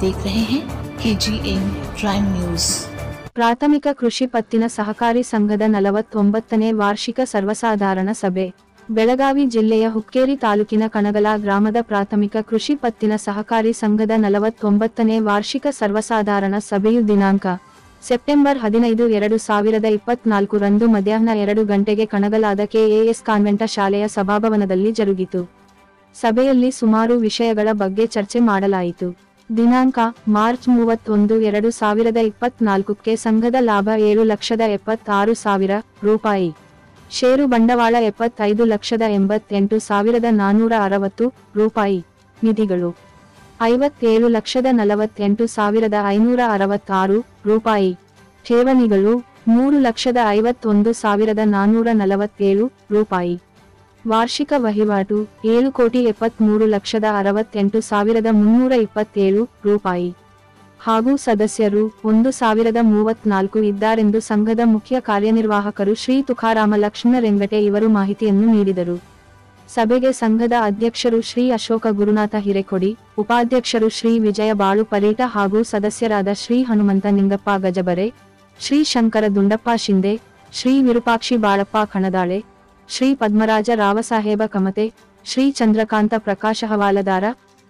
देख रहे हैं KGN प्राइम न्यूज। ಪ್ರಾಥಮಿಕ ಕೃಷಿ ಪತ್ತಿನ ಸಹಕಾರಿ ಸಂಘದ 49ನೇ ವಾರ್ಷಿಕ ಸರ್ವಸಾಧಾರಣ ಸಭೆ ಬೆಳಗಾವಿ ಜಿಲ್ಲೆಯ ಹುಕ್ಕೇರಿ ತಾಲೂಕಿನ ಕಣಗಲ ಗ್ರಾಮದ ಪ್ರಾಥಮಿಕ ಕೃಷಿ ಪತ್ತಿನ ಸಹಕಾರಿ ಸಂಘದ 49ನೇ ವಾರ್ಷಿಕ ಸರ್ವಸಾಧಾರಣ ಸಭೆಯು ದಿನಾಂಕ ಸೆಪ್ಟೆಂಬರ್ 15, 2024 ರಂದು ಮಧ್ಯಾಹ್ನ 2 ಗಂಟೆಗೆ ಕಣಗಲಾದ KAS ಕಾನ್ವೆಂಟ ಶಾಲೆಯ ಸಭಾಭವನದಲ್ಲಿ ಜರುಗಿತು. ಸಭೆಯಲ್ಲಿ ಸುಮಾರು ವಿಷಯಗಳ ಬಗ್ಗೆ ಚರ್ಚೆ ಮಾಡಲಾಯಿತು. ದಿನಾಂಕ ಮಾರ್ಚ್ 31, 2024ಕ್ಕೆ ಸಂಘದ ಲಾಭ 7,76,000 ರೂಪಾಯಿ, ಷೇರು ಬಂಡವಾಳ 75,88,460 ರೂಪಾಯಿ, ನಿಧಿಗಳು 57,48,566 ರೂಪಾಯಿ, ಠೇವಣಿಗಳು 3,51,447 ರೂಪಾಯಿ. ವಾರ್ಷಿಕ ವಹಿವಾಟು 7,73,68,327 ರೂಪಾಯಿ ಹಾಗೂ ಸದಸ್ಯರು 1,034 ಇದ್ದಾರೆಂದು ಸಂಘದ ಮುಖ್ಯ ಕಾರ್ಯನಿರ್ವಾಹಕರು ಶ್ರೀ ತುಕಾರಾಮ ಲಕ್ಷ್ಮಣ ರೆಂಗಟೆ ಇವರು ಮಾಹಿತಿಯನ್ನು ನೀಡಿದರು. ಸಭೆಗೆ ಸಂಘದ ಅಧ್ಯಕ್ಷರು ಶ್ರೀ ಅಶೋಕ ಗುರುನಾಥ ಹಿರೇಕೊಡಿ, ಉಪಾಧ್ಯಕ್ಷರು ಶ್ರೀ ವಿಜಯ ಬಾಳು ಪರೀಟ ಹಾಗೂ ಸದಸ್ಯರಾದ ಶ್ರೀ ಹನುಮಂತ ನಿಂಗಪ್ಪ ಗಜಬರೆ, ಶ್ರೀ ಶಂಕರ ದುಂಡಪ್ಪ ಶಿಂದೆ, ಶ್ರೀ ವಿರೂಪಾಕ್ಷಿ ಬಾಳಪ್ಪ ಕಣದಾಳೆ, ಶ್ರೀ ಪದ್ಮರಾಜ ರಾವಸಾಹೇಬ ಕಮತೆ, ಶ್ರೀ ಚಂದ್ರಕಾಂತ ಪ್ರಕಾಶ ಹವಾಲದಾರ,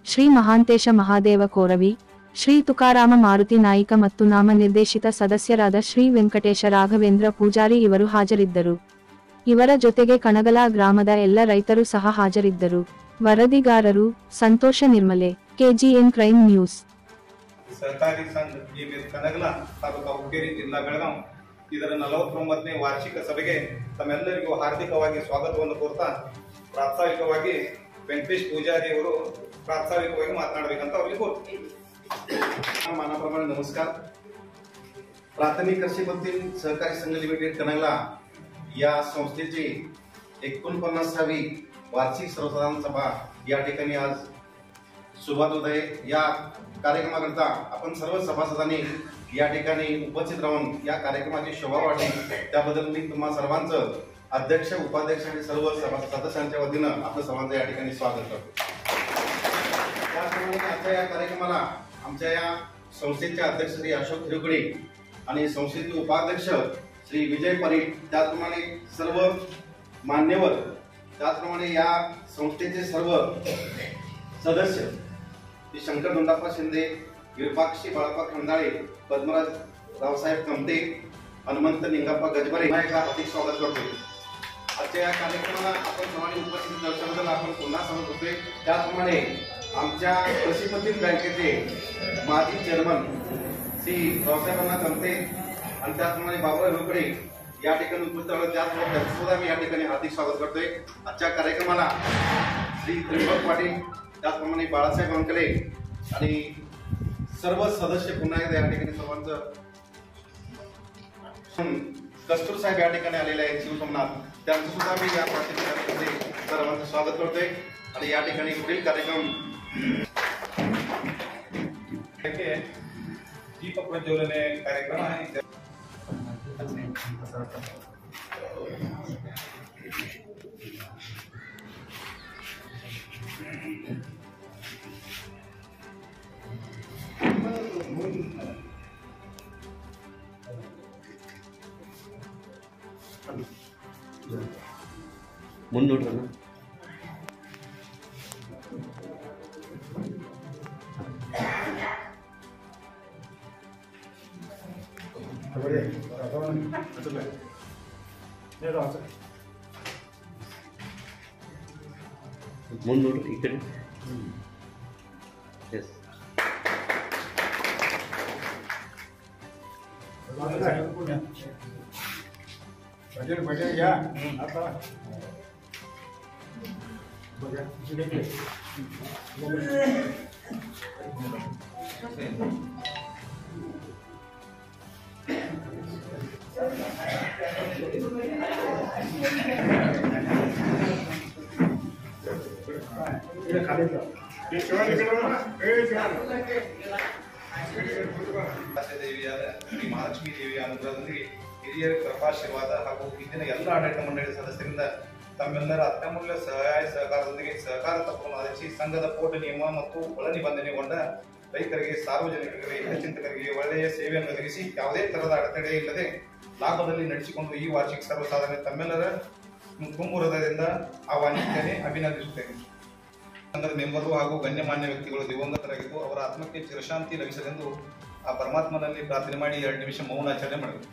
ಶ್ರೀ ಮಹಾಂತೇಶ ಮಹಾದೇವ ಕೋರವಿ, ಶ್ರೀ ತುಕಾರಾಮ ಮಾರುತಿ ನಾಯಿಕ ಮತ್ತು ನಾಮನಿರ್ದೇಶಿತ ಸದಸ್ಯರಾದ ಶ್ರೀ ವೆಂಕಟೇಶ ರಾಘವೇಂದ್ರ ಪೂಜಾರಿ ಇವರು ಹಾಜರಿದ್ದರು. ಇವರ ಜೊತೆಗೆ ಕಣಗಲ ಗ್ರಾಮದ ಎಲ್ಲ ರೈತರು ಸಹ ಹಾಜರಿದ್ದರು. ವರದಿಗಾರರು ಸಂತೋಷ ನಿರ್ಮಲೆ, KGN ಕ್ರೈಮ್ ನ್ಯೂಸ್. ಸಹಕಾರಿ ಸಂಘ ಕನಗಲ ತಾಲೂಕು ಹುಕ್ಕೇರಿ ಜಿಲ್ಲಾ ಬೆಳಗಾವಿ ಇದರ 49ನೇ ವಾರ್ಷಿಕ ಸಭೆಗೆ ತಮ್ಮೆಲ್ಲರಿಗೂ ಹಾರ್ದಿಕವಾಗಿ ಸ್ವಾಗತವನ್ನು ಕೋರ್ತಾ ಪ್ರಾಸ್ತಾವಿಕವಾಗಿ ವೆಂಕಟೇಶ್ ಪೂಜಾರಿ ಅವರು ಪ್ರಾಸ್ತಾವಿಕವಾಗಿ ಮಾತನಾಡಬೇಕಂತ ಅವರಿಗೆ ಕೋರ್ತೀನಿ. मानाप्रमाणे नमस्कार. प्राथमिक कृषी पत्ती सहकारी संघ लिमिटेड कनगला या संस्थेची 49वी वार्षिक सर्वसाधारण सभा या ठिकाणी आज सुरुवात होत आहे. या कार्यक्रमाकरता आपण सर्व सभासदांनी या ठिकाणी उपस्थित राहून या कार्यक्रमाची शोभा वाढली त्याबद्दल मी तुम्हा सर्वांचं अध्यक्ष, उपाध्यक्ष आणि सर्व सदस्यांच्या वतीनं आपलं सर्वांचं या ठिकाणी स्वागत करतो. त्याचप्रमाणे आजच्या या कार्यक्रमाला आमच्या या संस्थेचे अध्यक्ष श्री अशोक हिरेकोडी आणि संस्थेचे उपाध्यक्ष श्री विजय परीट, त्याचप्रमाणे सर्व मान्यवर, त्याचप्रमाणे या संस्थेचे सर्व सदस्य श्री शंकर दुंडाप्पा शिंदे, विरपाक्षी बाळप्पा खंडाळे, पद्मराज रावसाहेब कमते, हनुमंत निंगप्पा गजबरे यांचं हार्दिक स्वागत करतो. आजच्या या कार्यक्रमाला आपण सर्वांनी उपस्थित दर्शनाबद्दल आपण पुन्हा सांगत होते. त्याचप्रमाणे आमच्या कृषी पत्ती बँकेचे माजी चेअरमन श्री रावसाहेबांना कमते आणि त्याचप्रमाणे बाबुराव हिरेकोडी या ठिकाणी उपस्थित आहोत. त्याचबरोबर त्यांचं सुद्धा मी या ठिकाणी हार्दिक स्वागत करतोय. आजच्या कार्यक्रमाला श्री त्रिंबक पाटील, त्याचप्रमाणे बाळासाहेब अंकले आणि सर्व सदस्य पुन्हा एकदा या ठिकाणी सर्वांचं कस्तूर साहेब या ठिकाणी आलेले आहेत शिवसोमनाथ, त्यांचं सुद्धा मी या कार्यक्रमामध्ये सर्वांचं स्वागत करतोय. आणि या ठिकाणी पुढील कार्यक्रम दीप प्रज्वलने कार्यक्रम आहे. मुन्नोट्रना मुन्नोट इकडे यस बजेट या आता ಮಹಾಲಕ್ಷ್ಮೀ ದೇವಿಯ ಅನುಗ್ರಹದಲ್ಲಿ ಹಿರಿಯರ ಕೃಪಾಶೀರ್ವಾದ ಹಾಗೂ ಇಂದಿನ ಎಲ್ಲ ಆಡಳಿತ ಮಂಡಳಿ ಸದಸ್ಯರಿಂದ ತಮ್ಮೆಲ್ಲರ ಅತ್ಯಮೂಲ್ಯ ಸಹಾಯ ಸಹಕಾರದೊಂದಿಗೆ ಸಹಕಾರ ತತ್ವವನ್ನು ಆಧರಿಸಿ ಸಂಘದ ಕೋಟ ನಿಯಮ ಮತ್ತು ಒಳ ನಿಬಂಧನೆಗೊಂಡ ರೈತರಿಗೆ, ಸಾರ್ವಜನಿಕರಿಗೆ, ಹಿತಚಿಂತಕರಿಗೆ ಒಳ್ಳೆಯ ಸೇವೆಯನ್ನು ಒದಗಿಸಿ ಯಾವುದೇ ತರಹದ ಅಡೆತಡೆ ಇಲ್ಲದೆ ಲಾಭದಲ್ಲಿ ನಡೆಸಿಕೊಂಡು ಈ ವಾರ್ಷಿಕ ಸರ್ವಸಾಧಾರಣ ತಮ್ಮೆಲ್ಲರ ತುಂಬು ಹೃದಯದಿಂದ ಆಹ್ವಾನಿಸುತ್ತೇನೆ, ಅಭಿನಂದಿಸುತ್ತೇನೆ. ಸಂಘದ ಮೆಂಬರು ಹಾಗೂ ಗಣ್ಯಮಾನ್ಯ ವ್ಯಕ್ತಿಗಳು ದಿವಂಗತರಾಗಿದ್ದು ಅವರ ಆತ್ಮಕ್ಕೆ ಚಿರಶಾಂತಿ ಲಭಿಸಲೆಂದು ಆ ಪರಮಾತ್ಮನಲ್ಲಿ ಪ್ರಾರ್ಥನೆ ಮಾಡಿ 2 ನಿಮಿಷ ಮೌನಾಚರಣೆ ಮಾಡಬೇಕು.